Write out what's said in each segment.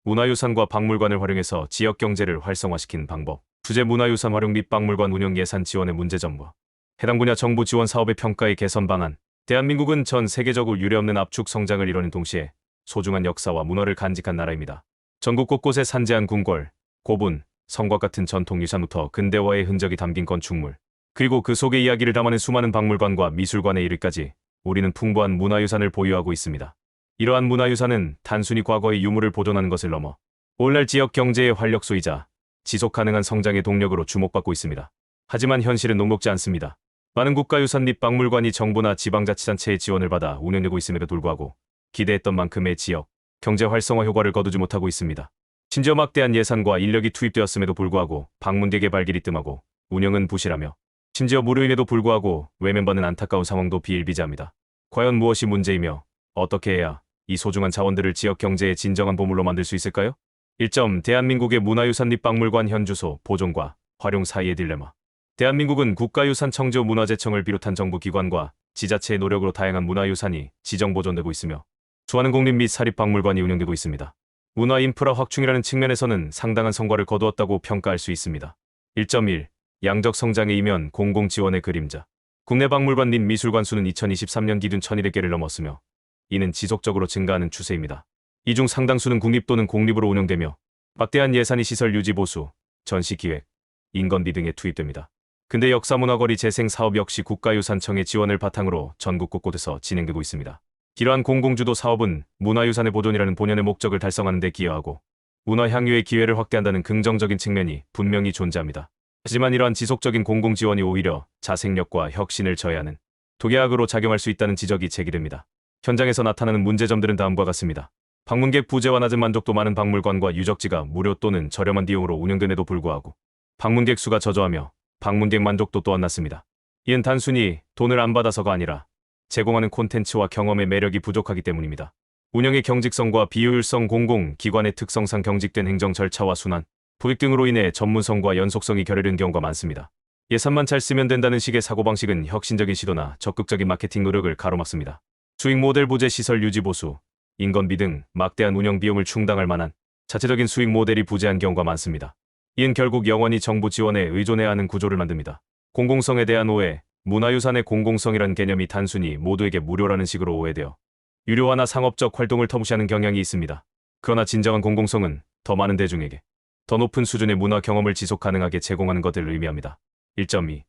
문화유산과 박물관을 활용해서 지역 경제를 활성화시키는 방법. 주제 문화유산 활용 및 박물관 운영 예산 지원의 문제점과 해당 분야 정부 지원 사업의 평가의 개선 방안. 대한민국은 전 세계적으로 유례없는 압축 성장을 이루는 동시에 소중한 역사와 문화를 간직한 나라입니다. 전국 곳곳에 산재한 궁궐, 고분, 성곽 같은 전통 유산부터 근대화의 흔적이 담긴 건축물, 그리고 그 속의 이야기를 담아낸 수많은 박물관과 미술관에 이르기까지 우리는 풍부한 문화유산을 보유하고 있습니다. 이러한 문화유산은 단순히 과거의 유물을 보존하는 것을 넘어 오늘날 지역 경제의 활력소이자 지속 가능한 성장의 동력으로 주목받고 있습니다. 하지만 현실은 녹록지 않습니다. 많은 국가유산 및 박물관이 정부나 지방자치단체의 지원을 받아 운영되고 있음에도 불구하고 기대했던 만큼의 지역 경제 활성화 효과를 거두지 못하고 있습니다. 심지어 막대한 예산과 인력이 투입되었음에도 불구하고 방문객의 발길이 뜸하고 운영은 부실하며 심지어 무료임에도 불구하고 외면받는 안타까운 상황도 비일비재합니다. 과연 무엇이 문제이며 어떻게 해야 이 소중한 자원들을 지역 경제의 진정한 보물로 만들 수 있을까요? 1점. 대한민국의 문화유산 및 박물관 현 주소, 보존과 활용 사이의 딜레마. 대한민국은 국가유산청조문화재청을 비롯한 정부 기관과 지자체의 노력으로 다양한 문화유산이 지정 보존되고 있으며 수많은 공립 및 사립박물관이 운영되고 있습니다. 문화 인프라 확충이라는 측면에서는 상당한 성과를 거두었다고 평가할 수 있습니다. 1.1. 양적 성장의 이면 공공 지원의 그림자. 국내 박물관 및 미술관 수는 2023년 기준 1,100개를 넘었으며 이는 지속적으로 증가하는 추세입니다. 이 중 상당수는 국립 또는 공립으로 운영되며 막대한 예산이 시설 유지 보수, 전시 기획, 인건비 등에 투입됩니다. 근대 역사문화거리 재생 사업 역시 국가유산청의 지원을 바탕으로 전국 곳곳에서 진행되고 있습니다. 이러한 공공주도 사업은 문화유산의 보존이라는 본연의 목적을 달성하는 데 기여하고 문화 향유의 기회를 확대한다는 긍정적인 측면이 분명히 존재합니다. 하지만 이러한 지속적인 공공지원이 오히려 자생력과 혁신을 저해하는 독약으로 작용할 수 있다는 지적이 제기됩니다. 현장에서 나타나는 문제점들은 다음과 같습니다. 방문객 부재와 낮은 만족도. 많은 박물관과 유적지가 무료 또는 저렴한 비용으로 운영됨에도 불구하고 방문객 수가 저조하며 방문객 만족도 또한 낮습니다. 이는 단순히 돈을 안 받아서가 아니라 제공하는 콘텐츠와 경험의 매력이 부족하기 때문입니다. 운영의 경직성과 비효율성, 공공기관의 특성상 경직된 행정 절차와 순환, 도입 등으로 인해 전문성과 연속성이 결여된 경우가 많습니다. 예산만 잘 쓰면 된다는 식의 사고방식은 혁신적인 시도나 적극적인 마케팅 노력을 가로막습니다. 수익 모델 부재, 시설 유지 보수, 인건비 등 막대한 운영 비용을 충당할 만한 자체적인 수익 모델이 부재한 경우가 많습니다. 이는 결국 영원히 정부 지원에 의존해야 하는 구조를 만듭니다. 공공성에 대한 오해. 문화유산의 공공성이란 개념이 단순히 모두에게 무료라는 식으로 오해되어 유료화나 상업적 활동을 터무시하는 경향이 있습니다. 그러나 진정한 공공성은 더 많은 대중에게 더 높은 수준의 문화 경험을 지속 가능하게 제공하는 것을 의미합니다. 1.2.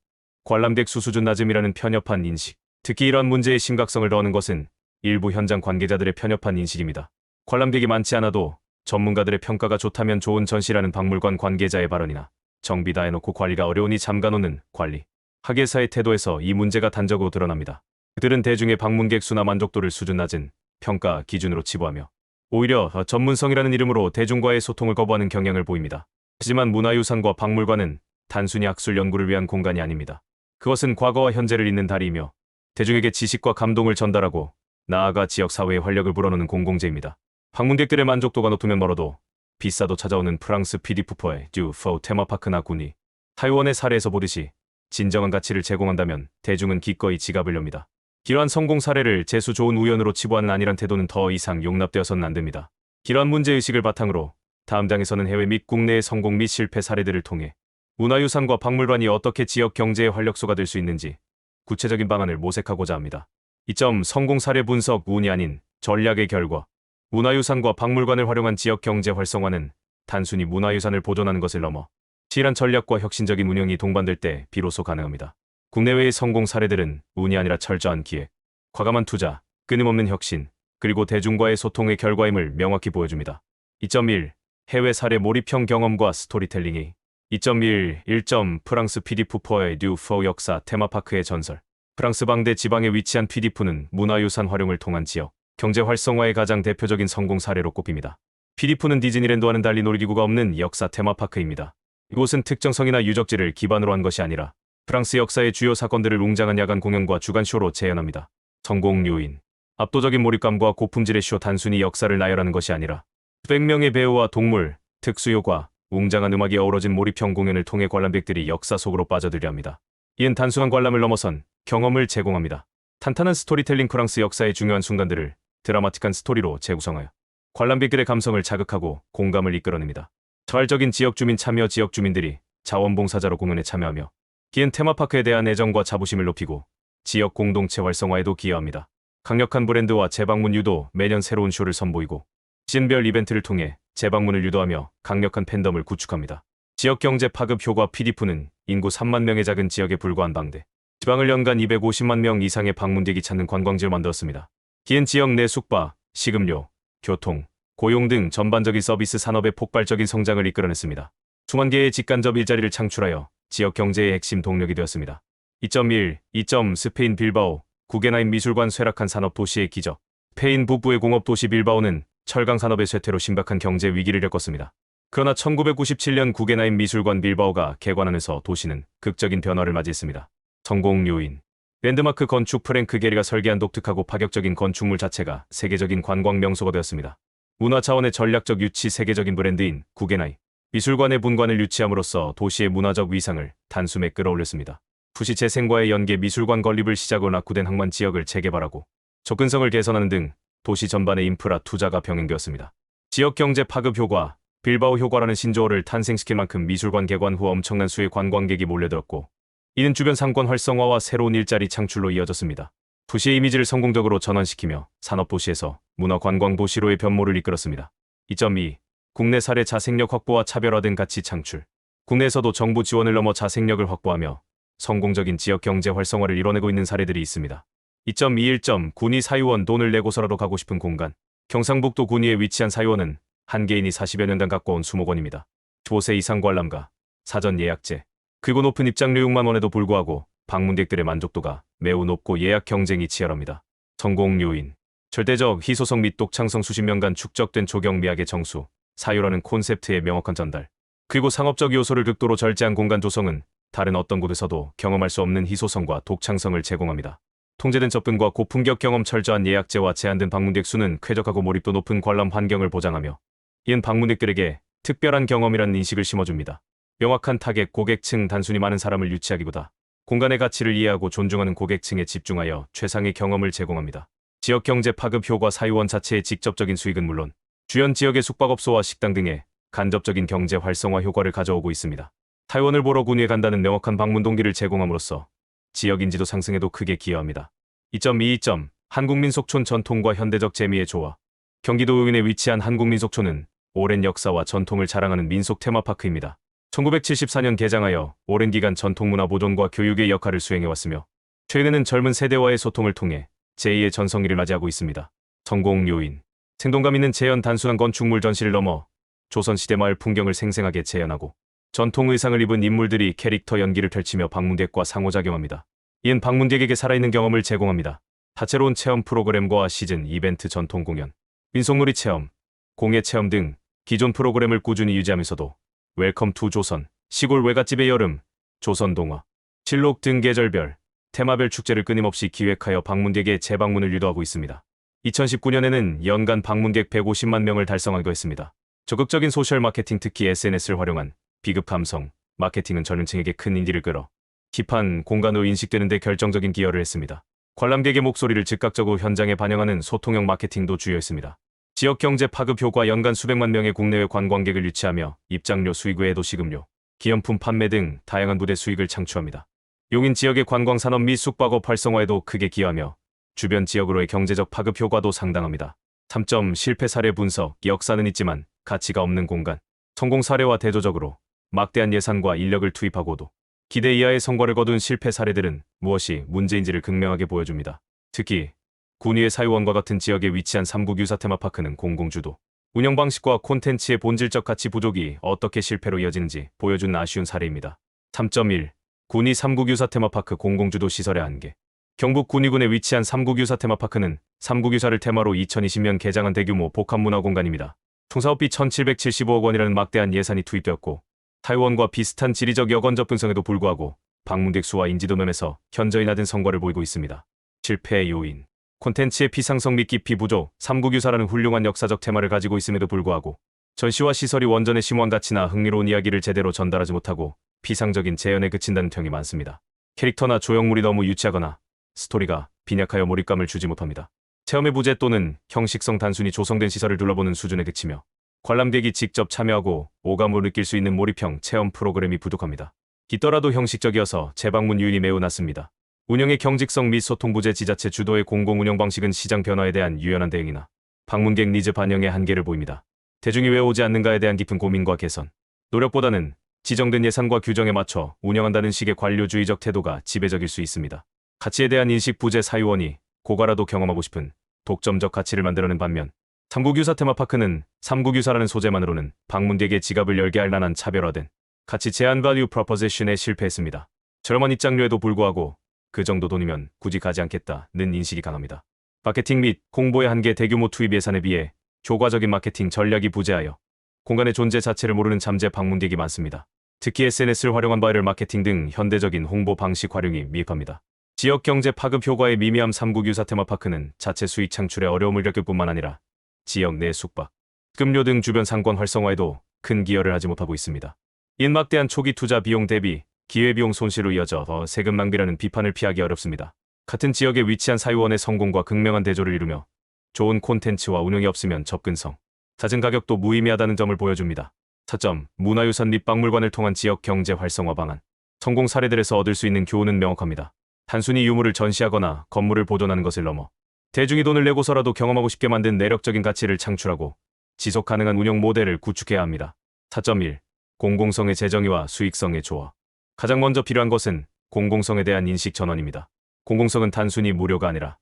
관람객 수 수준 낮음이라는 편협한 인식. 특히 이러한 문제의 심각성을 더하는 것은 일부 현장 관계자들의 편협한 인식입니다. 관람객이 많지 않아도 전문가들의 평가가 좋다면 좋은 전시라는 박물관 관계자의 발언이나 정비 다 해놓고 관리가 어려우니 잠가놓는 관리, 학예사의 태도에서 이 문제가 단적으로 드러납니다. 그들은 대중의 방문객 수나 만족도를 수준 낮은 평가 기준으로 치부하며 오히려 전문성이라는 이름으로 대중과의 소통을 거부하는 경향을 보입니다. 하지만 문화유산과 박물관은 단순히 학술 연구를 위한 공간이 아닙니다. 그것은 과거와 현재를 잇는 다리이며 대중에게 지식과 감동을 전달하고 나아가 지역사회의 활력을 불어넣는 공공재입니다. 방문객들의 만족도가 높으면 멀어도 비싸도 찾아오는 프랑스 피디푸퍼의 듀포 테마파크나 구니, 타이원의 사례에서 보듯이 진정한 가치를 제공한다면 대중은 기꺼이 지갑을 엽니다. 이러한 성공 사례를 재수 좋은 우연으로 치부하는 안일한 태도는 더 이상 용납되어서는 안 됩니다. 이러한 문제의식을 바탕으로 다음 장에서는 해외 및 국내의 성공 및 실패 사례들을 통해 문화유산과 박물관이 어떻게 지역 경제의 활력소가 될 수 있는지 구체적인 방안을 모색하고자 합니다. 2점. 성공 사례 분석. 운이 아닌 전략의 결과. 문화유산과 박물관을 활용한 지역 경제 활성화는 단순히 문화유산을 보존하는 것을 넘어 치밀한 전략과 혁신적인 운영이 동반될 때 비로소 가능합니다. 국내외의 성공 사례들은 운이 아니라 철저한 기획, 과감한 투자, 끊임없는 혁신, 그리고 대중과의 소통의 결과임을 명확히 보여줍니다. 2.1. 해외 사례 몰입형 경험과 스토리텔링이. 2.1. 1점. 프랑스 피디푸퍼의 듀포 역사 테마파크의 전설. 프랑스 방대 지방에 위치한 피디푸는 문화유산 활용을 통한 지역 경제 활성화의 가장 대표적인 성공 사례로 꼽힙니다. 피디푸는 디즈니랜드와는 달리 놀이기구가 없는 역사 테마파크입니다. 이곳은 특정성이나 유적지를 기반으로 한 것이 아니라 프랑스 역사의 주요 사건들을 웅장한 야간 공연과 주간 쇼로 재현합니다. 성공 요인. 압도적인 몰입감과 고품질의 쇼. 단순히 역사를 나열하는 것이 아니라 수백 명의 배우와 동물, 특수효과, 웅장한 음악이 어우러진 몰입형 공연을 통해 관람객들이 역사 속으로 빠져들려 합니다. 이는 단순한 관람을 넘어선 경험을 제공합니다. 탄탄한 스토리텔링. 프랑스 역사의 중요한 순간들을 드라마틱한 스토리로 재구성하여 관람객들의 감성을 자극하고 공감을 이끌어냅니다. 자발적인 지역주민 참여 지역주민들이 자원봉사자로 공연에 참여하며 기흥 테마파크에 대한 애정과 자부심을 높이고 지역 공동체 활성화에도 기여합니다. 강력한 브랜드와 재방문 유도 매년 새로운 쇼를 선보이고 시즌별 이벤트를 통해 재방문을 유도하며 강력한 팬덤을 구축합니다. 지역경제 파급 효과 PDF는 인구 3만 명의 작은 지역에 불과한 방대 지방을 연간 250만 명 이상의 방문객이 찾는 관광지를 만들었습니다. 기흥 지역 내 숙박, 식음료, 교통, 고용 등 전반적인 서비스 산업의 폭발적인 성장을 이끌어냈습니다. 수만 개의 직간접 일자리를 창출하여 지역 경제의 핵심 동력이 되었습니다. 2.1. 2점 스페인 빌바오 구게나임 미술관 쇠락한 산업 도시의 기적. 스페인 북부의 공업 도시 빌바오는 철강 산업의 쇠퇴로 심각한 경제 위기를 겪었습니다. 그러나 1997년 구게나임 미술관 빌바오가 개관하면서 도시는 극적인 변화를 맞이했습니다. 성공 요인. 랜드마크 건축 프랭크 게리가 설계한 독특하고 파격적인 건축물 자체가 세계적인 관광 명소가 되었습니다. 문화 차원의 전략적 유치 세계적인 브랜드인 구게나임 미술관의 분관을 유치함으로써 도시의 문화적 위상을 단숨에 끌어올렸습니다. 도시 재생과의 연계 미술관 건립을 시작으로 낙후된 항만 지역을 재개발하고 접근성을 개선하는 등 도시 전반의 인프라 투자가 병행되었습니다. 지역 경제 파급 효과, 빌바오 효과라는 신조어를 탄생시킬 만큼 미술관 개관 후 엄청난 수의 관광객이 몰려들었고 이는 주변 상권 활성화와 새로운 일자리 창출로 이어졌습니다. 도시의 이미지를 성공적으로 전환시키며 산업도시에서 문화관광도시로의 변모를 이끌었습니다. 2.2. 국내 사례 자생력 확보와 차별화 등 가치 창출. 국내에서도 정부 지원을 넘어 자생력을 확보하며 성공적인 지역 경제 활성화를 이뤄내고 있는 사례들이 있습니다. 2.21. 군위 사유원 돈을 내고서라도 가고 싶은 공간. 경상북도 군위에 위치한 사유원은 한 개인이 40여 년간 갖고 온 수목원입니다. 15세 이상 관람가, 사전 예약제, 그리고 높은 입장료 6만 원에도 불구하고 방문객들의 만족도가 매우 높고 예약 경쟁이 치열합니다. 성공 요인. 절대적 희소성 및 독창성 수십 년간 축적된 조경미학의 정수, 사유라는 콘셉트의 명확한 전달, 그리고 상업적 요소를 극도로 절제한 공간 조성은 다른 어떤 곳에서도 경험할 수 없는 희소성과 독창성을 제공합니다. 통제된 접근과 고품격 경험 철저한 예약제와 제한된 방문객 수는 쾌적하고 몰입도 높은 관람 환경을 보장하며 이는 방문객들에게 특별한 경험이라는 인식을 심어줍니다. 명확한 타겟 고객층 단순히 많은 사람을 유치하기보다 공간의 가치를 이해하고 존중하는 고객층에 집중하여 최상의 경험을 제공합니다. 지역 경제 파급 효과 사유원 자체의 직접적인 수익은 물론 주연 지역의 숙박업소와 식당 등의 간접적인 경제 활성화 효과를 가져오고 있습니다. 사유원을 보러 군위에 간다는 명확한 방문 동기를 제공함으로써 지역 인지도 상승에도 크게 기여합니다. 2.22. 한국민속촌 전통과 현대적 재미의 조화. 경기도 의원에 위치한 한국민속촌은 오랜 역사와 전통을 자랑하는 민속 테마파크입니다. 1974년 개장하여 오랜 기간 전통문화 보존과 교육의 역할을 수행해왔으며 최근에는 젊은 세대와의 소통을 통해 제2의 전성기를 맞이하고 있습니다. 성공 요인. 생동감 있는 재현 단순한 건축물 전시를 넘어 조선시대 마을 풍경을 생생하게 재현하고 전통 의상을 입은 인물들이 캐릭터 연기를 펼치며 방문객과 상호작용합니다. 이는 방문객에게 살아있는 경험을 제공합니다. 다채로운 체험 프로그램과 시즌 이벤트 전통 공연, 민속놀이 체험, 공예 체험 등 기존 프로그램을 꾸준히 유지하면서도 웰컴 투 조선, 시골 외갓집의 여름, 조선 동화, 실록 등 계절별, 테마별 축제를 끊임없이 기획하여 방문객의 재방문을 유도하고 있습니다. 2019년에는 연간 방문객 150만 명을 달성하기도 했습니다. 적극적인 소셜 마케팅 특히 SNS를 활용한 비급 감성, 마케팅은 젊은 층에게 큰 인기를 끌어 힙한 공간으로 인식되는 데 결정적인 기여를 했습니다. 관람객의 목소리를 즉각적으로 현장에 반영하는 소통형 마케팅도 주요했습니다. 지역 경제 파급 효과 연간 수백만 명의 국내외 관광객을 유치하며 입장료 수익 외에도 식음료, 기념품 판매 등 다양한 무대 수익을 창출합니다. 용인 지역의 관광산업 및 숙박업 활성화에도 크게 기여하며 주변 지역으로의 경제적 파급 효과도 상당합니다. 3점 실패 사례 분석. 역사는 있지만 가치가 없는 공간. 성공 사례와 대조적으로 막대한 예산과 인력을 투입하고도 기대 이하의 성과를 거둔 실패 사례들은 무엇이 문제인지를 극명하게 보여줍니다. 특히 군위의 사유원과 같은 지역에 위치한 삼국 유사 테마파크는 공공주도, 운영 방식과 콘텐츠의 본질적 가치 부족이 어떻게 실패로 이어지는지 보여주는 아쉬운 사례입니다. 3.1. 군위 삼국 유사 테마파크 공공주도 시설의 한계. 경북 군위군에 위치한 삼국 유사 테마파크는 삼국 유사를 테마로 2020년 개장한 대규모 복합문화공간입니다. 총 사업비 1,775억 원이라는 막대한 예산이 투입되었고 사유원과 비슷한 지리적 여건 접근성에도 불구하고 방문객 수와 인지도 면에서 현저히 낮은 성과를 보이고 있습니다. 실패의 요인. 콘텐츠의 피상성 및 깊이 부족. 삼국유사라는 훌륭한 역사적 테마를 가지고 있음에도 불구하고 전시와 시설이 원전의 심오한 가치나 흥미로운 이야기를 제대로 전달하지 못하고 피상적인 재현에 그친다는 평이 많습니다. 캐릭터나 조형물이 너무 유치하거나 스토리가 빈약하여 몰입감을 주지 못합니다. 체험의 부재 또는 형식성 단순히 조성된 시설을 둘러보는 수준에 그치며 관람객이 직접 참여하고 오감을 느낄 수 있는 몰입형 체험 프로그램이 부족합니다. 있더라도 형식적이어서 재방문 유인이 매우 낮습니다. 운영의 경직성 및 소통 부재 지자체 주도의 공공 운영 방식은 시장 변화에 대한 유연한 대응이나 방문객 니즈 반영의 한계를 보입니다. 대중이 왜 오지 않는가에 대한 깊은 고민과 개선, 노력보다는 지정된 예산과 규정에 맞춰 운영한다는 식의 관료주의적 태도가 지배적일 수 있습니다. 가치에 대한 인식 부재 사유원이 고가라도 경험하고 싶은 독점적 가치를 만들어낸 반면 삼국유사 테마파크는 삼국유사라는 소재만으로는 방문객의 지갑을 열게 할 만한 차별화된 가치 제한 value proposition에 실패했습니다. 저렴한 입장료에도 불구하고 그 정도 돈이면 굳이 가지 않겠다는 인식이 강합니다. 마케팅 및 홍보의 한계 대규모 투입 예산에 비해 효과적인 마케팅 전략이 부재하여 공간의 존재 자체를 모르는 잠재 방문객이 많습니다. 특히 SNS를 활용한 바이럴 마케팅 등 현대적인 홍보 방식 활용이 미흡합니다. 지역 경제 파급 효과의 미미함 삼국유사 테마파크는 자체 수익 창출에 어려움을 겪을 뿐만 아니라 지역 내 숙박, 급료 등 주변 상권 활성화에도 큰 기여를 하지 못하고 있습니다. 인 막대한 초기 투자 비용 대비 기회비용 손실로 이어져 세금 낭비라는 비판을 피하기 어렵습니다. 같은 지역에 위치한 사유원의 성공과 극명한 대조를 이루며 좋은 콘텐츠와 운영이 없으면 접근성, 낮은 가격도 무의미하다는 점을 보여줍니다. 4점, 문화유산 및 박물관을 통한 지역 경제 활성화 방안. 성공 사례들에서 얻을 수 있는 교훈은 명확합니다. 단순히 유물을 전시하거나 건물을 보존하는 것을 넘어 대중이 돈을 내고서라도 경험하고 싶게 만든 내력적인 가치를 창출하고 지속 가능한 운영 모델을 구축해야 합니다. 4.1. 공공성의 재정의와 수익성의 조화. 가장 먼저 필요한 것은 공공성에 대한 인식 전환입니다. 공공성은 단순히 무료가 아니라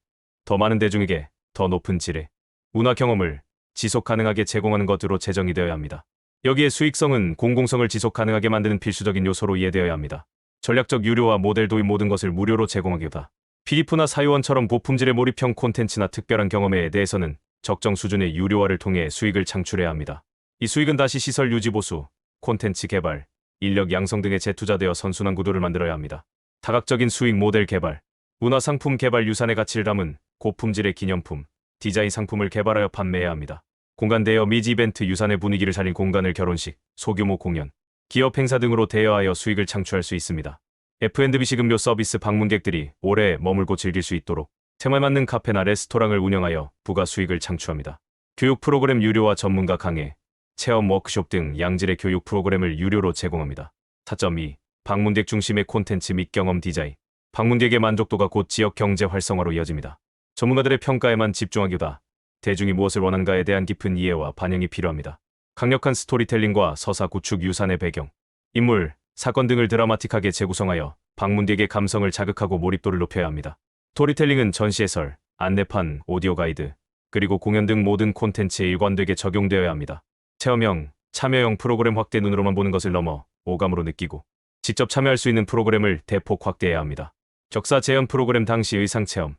더 많은 대중에게 더 높은 질의 문화 경험을 지속 가능하게 제공하는 것으로 재정이 되어야 합니다. 여기에 수익성은 공공성을 지속 가능하게 만드는 필수적인 요소로 이해되어야 합니다. 전략적 유료와 모델 도입 모든 것을 무료로 제공하기보다 피리프나 사유원처럼 고품질의 몰입형 콘텐츠나 특별한 경험에 대해서는 적정 수준의 유료화를 통해 수익을 창출해야 합니다. 이 수익은 다시 시설 유지 보수, 콘텐츠 개발, 인력 양성 등에 재투자되어 선순환 구도를 만들어야 합니다. 다각적인 수익 모델 개발, 문화상품 개발 유산의 가치를 담은 고품질의 기념품, 디자인 상품을 개발하여 판매해야 합니다. 공간 대여 및 이벤트 유산의 분위기를 살린 공간을 결혼식, 소규모 공연, 기업 행사 등으로 대여하여 수익을 창출할 수 있습니다. F&B 음료 서비스 방문객들이 오래 머물고 즐길 수 있도록 테마에 맞는 카페나 레스토랑을 운영하여 부가 수익을 창출합니다. 교육 프로그램 유료화 전문가 강의, 체험 워크숍 등 양질의 교육 프로그램을 유료로 제공합니다. 4.2. 방문객 중심의 콘텐츠 및 경험 디자인. 방문객의 만족도가 곧 지역 경제 활성화로 이어집니다. 전문가들의 평가에만 집중하기보다 대중이 무엇을 원하는가에 대한 깊은 이해와 반영이 필요합니다. 강력한 스토리텔링과 서사 구축 유산의 배경, 인물, 사건 등을 드라마틱하게 재구성하여 방문객의 감성을 자극하고 몰입도를 높여야 합니다. 스토리텔링은 전시 해설, 안내판, 오디오 가이드, 그리고 공연 등 모든 콘텐츠에 일관되게 적용되어야 합니다. 체험형, 참여형 프로그램 확대 눈으로만 보는 것을 넘어 오감으로 느끼고 직접 참여할 수 있는 프로그램을 대폭 확대해야 합니다. 격사 재현 프로그램 당시 의상 체험,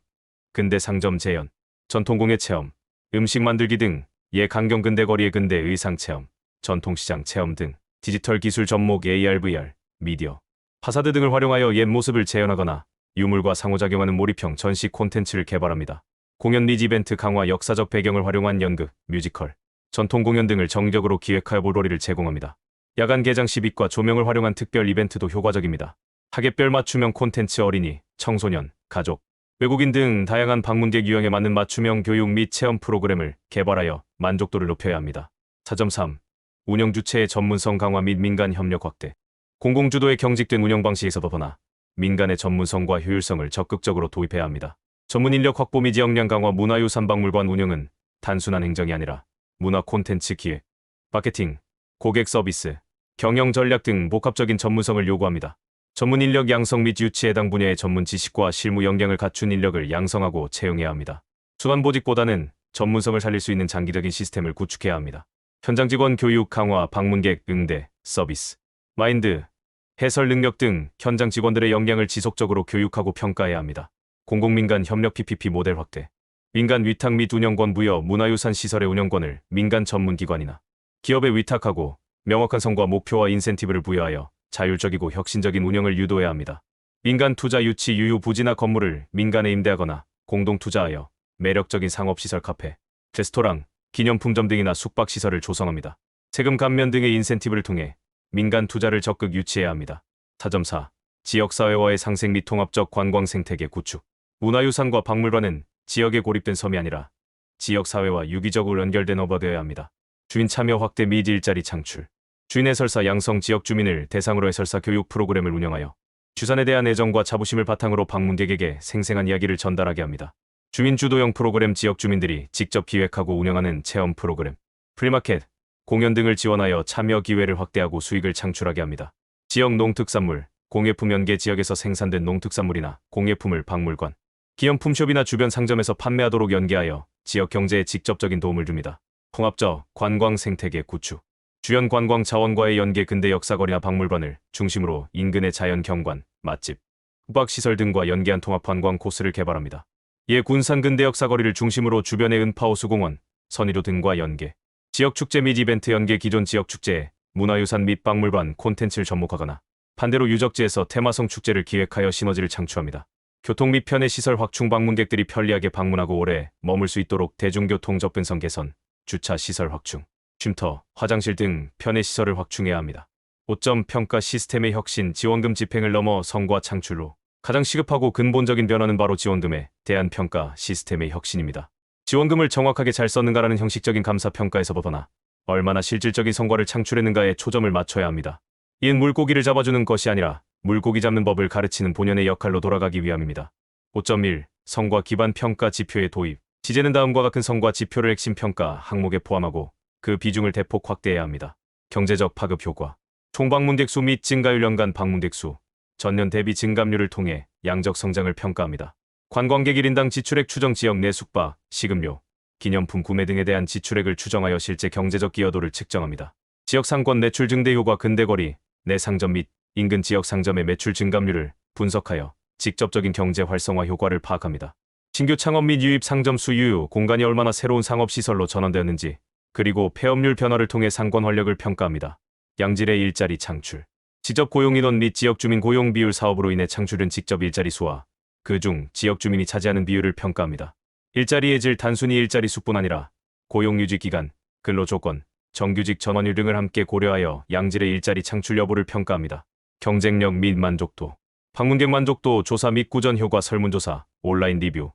근대 상점 재현, 전통공예 체험, 음식 만들기 등 강경 근대거리의 근대 의상 체험, 전통시장 체험 등 디지털 기술 접목 AR, VR, 미디어, 파사드 등을 활용하여 옛 모습을 재현하거나 유물과 상호작용하는 몰입형 전시 콘텐츠를 개발합니다. 공연 및 이벤트 강화 역사적 배경을 활용한 연극, 뮤지컬, 전통 공연 등을 정적으로 기획하여 볼거리를 제공합니다. 야간 개장 시빛과 조명을 활용한 특별 이벤트도 효과적입니다. 타겟별 맞춤형 콘텐츠 어린이, 청소년, 가족, 외국인 등 다양한 방문객 유형에 맞는 맞춤형 교육 및 체험 프로그램을 개발하여 만족도를 높여야 합니다. 4.3. 운영 주체의 전문성 강화 및 민간 협력 확대. 공공주도의 경직된 운영 방식에서 벗어나 민간의 전문성과 효율성을 적극적으로 도입해야 합니다. 전문 인력 확보 및 역량 강화. 문화유산 박물관 운영은 단순한 행정이 아니라 문화 콘텐츠 기획, 마케팅, 고객 서비스, 경영 전략 등 복합적인 전문성을 요구합니다. 전문 인력 양성 및 유치 해당 분야의 전문 지식과 실무 역량을 갖춘 인력을 양성하고 채용해야 합니다. 순환보직보다는 전문성을 살릴 수 있는 장기적인 시스템을 구축해야 합니다. 현장 직원 교육 강화, 방문객 응대, 서비스, 마인드, 해설 능력 등 현장 직원들의 역량을 지속적으로 교육하고 평가해야 합니다. 공공민간 협력 PPP 모델 확대. 민간 위탁 및 운영권 부여. 문화유산 시설의 운영권을 민간 전문기관이나 기업에 위탁하고 명확한 성과 목표와 인센티브를 부여하여 자율적이고 혁신적인 운영을 유도해야 합니다. 민간 투자 유치 유휴 부지나 건물을 민간에 임대하거나 공동 투자하여 매력적인 상업시설 카페, 레스토랑, 기념품점 등이나 숙박시설을 조성합니다. 세금 감면 등의 인센티브를 통해 민간 투자를 적극 유치해야 합니다. 4.4. 지역사회와의 상생 및 통합적 관광 생태계 구축. 문화유산과 박물관은 지역에 고립된 섬이 아니라 지역 사회와 유기적으로 연결된 허브가 되어야 합니다. 주민 참여 확대 및 일자리 창출. 주인 해설사 양성 지역 주민을 대상으로 해설사 교육 프로그램을 운영하여 주산에 대한 애정과 자부심을 바탕으로 방문객에게 생생한 이야기를 전달하게 합니다. 주민 주도형 프로그램 지역 주민들이 직접 기획하고 운영하는 체험 프로그램, 프리마켓, 공연 등을 지원하여 참여 기회를 확대하고 수익을 창출하게 합니다. 지역 농특산물, 공예품 연계 지역에서 생산된 농특산물이나 공예품을 박물관, 기념품숍이나 주변 상점에서 판매하도록 연계하여 지역 경제에 직접적인 도움을 줍니다. 통합적 관광 생태계 구축. 주연 관광 자원과의 연계 근대 역사거리나 박물관을 중심으로 인근의 자연 경관, 맛집, 숙박시설 등과 연계한 통합 관광 코스를 개발합니다. 이에 군산 근대 역사거리를 중심으로 주변의 은파호수공원, 선의로 등과 연계, 지역 축제 및 이벤트 연계 기존 지역 축제에 문화유산 및 박물관 콘텐츠를 접목하거나 반대로 유적지에서 테마성 축제를 기획하여 시너지를 창출합니다. 교통 및 편의시설 확충 방문객들이 편리하게 방문하고 오래 머물 수 있도록 대중교통 접근성 개선, 주차 시설 확충, 쉼터, 화장실 등 편의시설을 확충해야 합니다. 5점 평가 시스템의 혁신 지원금 집행을 넘어 성과 창출로 가장 시급하고 근본적인 변화는 바로 지원금에 대한 평가 시스템의 혁신입니다. 지원금을 정확하게 잘 썼는가라는 형식적인 감사평가에서 벗어나 얼마나 실질적인 성과를 창출했는가에 초점을 맞춰야 합니다. 이는 물고기를 잡아주는 것이 아니라 물고기 잡는 법을 가르치는 본연의 역할로 돌아가기 위함입니다. 5.1. 성과 기반 평가 지표의 도입. 지제는 다음과 같은 성과 지표를 핵심 평가 항목에 포함하고 그 비중을 대폭 확대해야 합니다. 경제적 파급 효과. 총방문객 수 및 증가율 연간 방문객 수. 전년 대비 증감률을 통해 양적 성장을 평가합니다. 관광객 1인당 지출액 추정 지역 내 숙박, 식음료, 기념품 구매 등에 대한 지출액을 추정하여 실제 경제적 기여도를 측정합니다. 지역 상권 매출 증대 효과 근대거리, 내 상점 및 인근 지역 상점의 매출 증감률을 분석하여 직접적인 경제 활성화 효과를 파악합니다. 신규 창업 및 유입 상점 수 유유, 공간이 얼마나 새로운 상업시설로 전환되었는지, 그리고 폐업률 변화를 통해 상권 활력을 평가합니다. 양질의 일자리 창출. 직접 고용 인원 및 지역 주민 고용 비율 사업으로 인해 창출된 직접 일자리 수와 그중 지역 주민이 차지하는 비율을 평가합니다. 일자리의 질 단순히 일자리 수뿐 아니라 고용 유지 기간, 근로 조건, 정규직 전원율 등을 함께 고려하여 양질의 일자리 창출 여부를 평가합니다. 경쟁력 및 만족도. 방문객 만족도 조사 및 구전 효과 설문조사, 온라인 리뷰,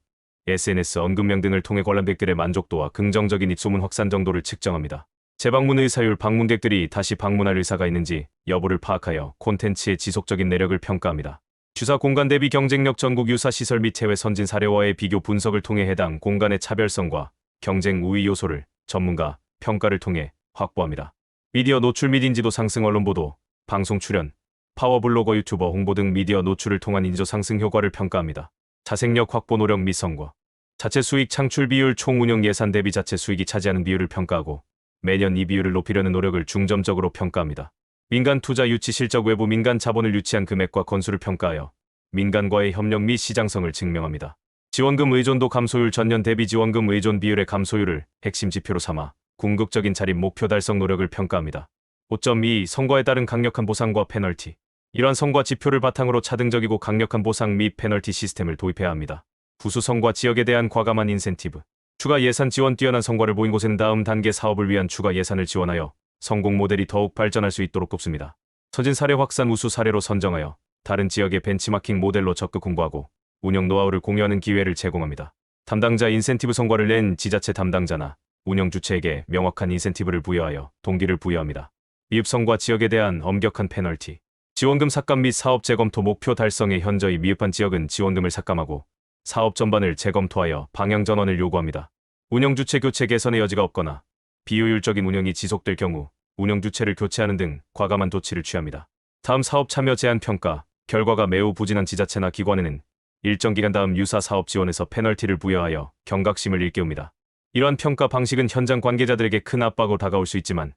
SNS 언급명 등을 통해 관람객들의 만족도와 긍정적인 입소문 확산 정도를 측정합니다. 재방문 의사율 방문객들이 다시 방문할 의사가 있는지 여부를 파악하여 콘텐츠의 지속적인 내력을 평가합니다. 주사 공간 대비 경쟁력 전국 유사 시설 및 해외 선진 사례와의 비교 분석을 통해 해당 공간의 차별성과 경쟁 우위 요소를 전문가 평가를 통해 확보합니다. 미디어 노출 및 인지도 상승 언론 보도, 방송 출연, 파워블로거 유튜버 홍보 등 미디어 노출을 통한 인지도 상승 효과를 평가합니다. 자생력 확보 노력 및 성과. 자체 수익 창출 비율 총 운영 예산 대비 자체 수익이 차지하는 비율을 평가하고 매년 이 비율을 높이려는 노력을 중점적으로 평가합니다. 민간 투자 유치 실적 외부 민간 자본을 유치한 금액과 건수를 평가하여 민간과의 협력 및 시장성을 증명합니다. 지원금 의존도 감소율 전년 대비 지원금 의존 비율의 감소율을 핵심 지표로 삼아 궁극적인 자립 목표 달성 노력을 평가합니다. 5.2. 성과에 따른 강력한 보상과 페널티. 이러한 성과 지표를 바탕으로 차등적이고 강력한 보상 및 페널티 시스템을 도입해야 합니다. 부수 성과 지역에 대한 과감한 인센티브. 추가 예산 지원 뛰어난 성과를 보인 곳에는 다음 단계 사업을 위한 추가 예산을 지원하여 성공 모델이 더욱 발전할 수 있도록 돕습니다. 선진 사례 확산 우수 사례로 선정하여 다른 지역의 벤치마킹 모델로 적극 홍보하고 운영 노하우를 공유하는 기회를 제공합니다. 담당자 인센티브 성과를 낸 지자체 담당자나 운영 주체에게 명확한 인센티브를 부여하여 동기를 부여합니다. 미흡성과 지역에 대한 엄격한 페널티. 지원금 삭감 및 사업 재검토 목표 달성에 현저히 미흡한 지역은 지원금을 삭감하고 사업 전반을 재검토하여 방향 전환을 요구합니다. 운영 주체 교체 개선의 여지가 없거나 비효율적인 운영이 지속될 경우 운영 주체를 교체하는 등 과감한 조치를 취합니다. 다음 사업 참여 제한 평가. 결과가 매우 부진한 지자체나 기관에는 일정 기간 다음 유사 사업 지원에서 페널티를 부여하여 경각심을 일깨웁니다. 이러한 평가 방식은 현장 관계자들에게 큰 압박으로 다가올 수 있지만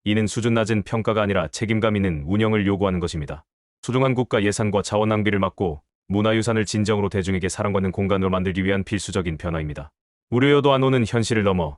이는 수준 낮은 평가가 아니라 책임감 있는 운영을 요구하는 것입니다. 소중한 국가 예산과 자원 낭비를 막고 문화유산을 진정으로 대중에게 사랑받는 공간으로 만들기 위한 필수적인 변화입니다. 우려여도 안 오는 현실을 넘어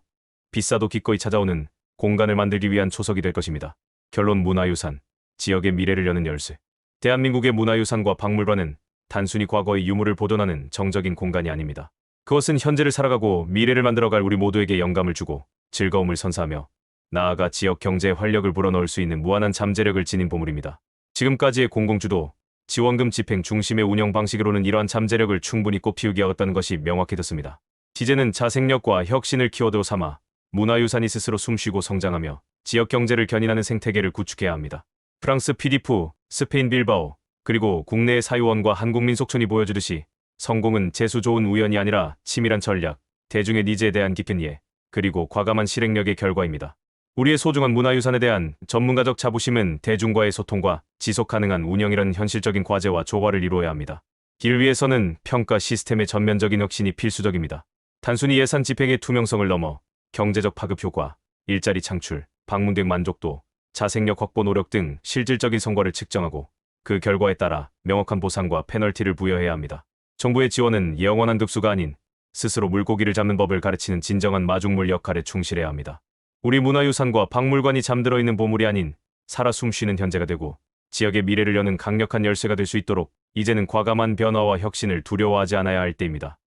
비싸도 기꺼이 찾아오는 공간을 만들기 위한 초석이 될 것입니다. 결론 문화유산, 지역의 미래를 여는 열쇠. 대한민국의 문화유산과 박물관은 단순히 과거의 유물을 보존하는 정적인 공간이 아닙니다. 그것은 현재를 살아가고 미래를 만들어갈 우리 모두에게 영감을 주고 즐거움을 선사하며 나아가 지역 경제에 활력을 불어넣을 수 있는 무한한 잠재력을 지닌 보물입니다. 지금까지의 공공주도, 지원금 집행 중심의 운영 방식으로는 이러한 잠재력을 충분히 꽃피우기 어렵다는 것이 명확해졌습니다. 시제는 자생력과 혁신을 키워드로 삼아 문화유산이 스스로 숨쉬고 성장하며 지역 경제를 견인하는 생태계를 구축해야 합니다. 프랑스 피디프, 스페인 빌바오, 그리고 국내의 사유원과 한국민속촌이 보여주듯이 성공은 재수 좋은 우연이 아니라 치밀한 전략, 대중의 니즈에 대한 깊은 이해, 그리고 과감한 실행력의 결과입니다. 우리의 소중한 문화유산에 대한 전문가적 자부심은 대중과의 소통과 지속가능한 운영이라는 현실적인 과제와 조화를 이루어야 합니다. 이를 위해서는 평가 시스템의 전면적인 혁신이 필수적입니다. 단순히 예산 집행의 투명성을 넘어 경제적 파급 효과, 일자리 창출, 방문객 만족도, 자생력 확보 노력 등 실질적인 성과를 측정하고 그 결과에 따라 명확한 보상과 페널티를 부여해야 합니다. 정부의 지원은 영원한 득수가 아닌 스스로 물고기를 잡는 법을 가르치는 진정한 마중물 역할에 충실해야 합니다. 우리 문화유산과 박물관이 잠들어 있는 보물이 아닌 살아 숨쉬는 현재가 되고 지역의 미래를 여는 강력한 열쇠가 될 수 있도록 이제는 과감한 변화와 혁신을 두려워하지 않아야 할 때입니다.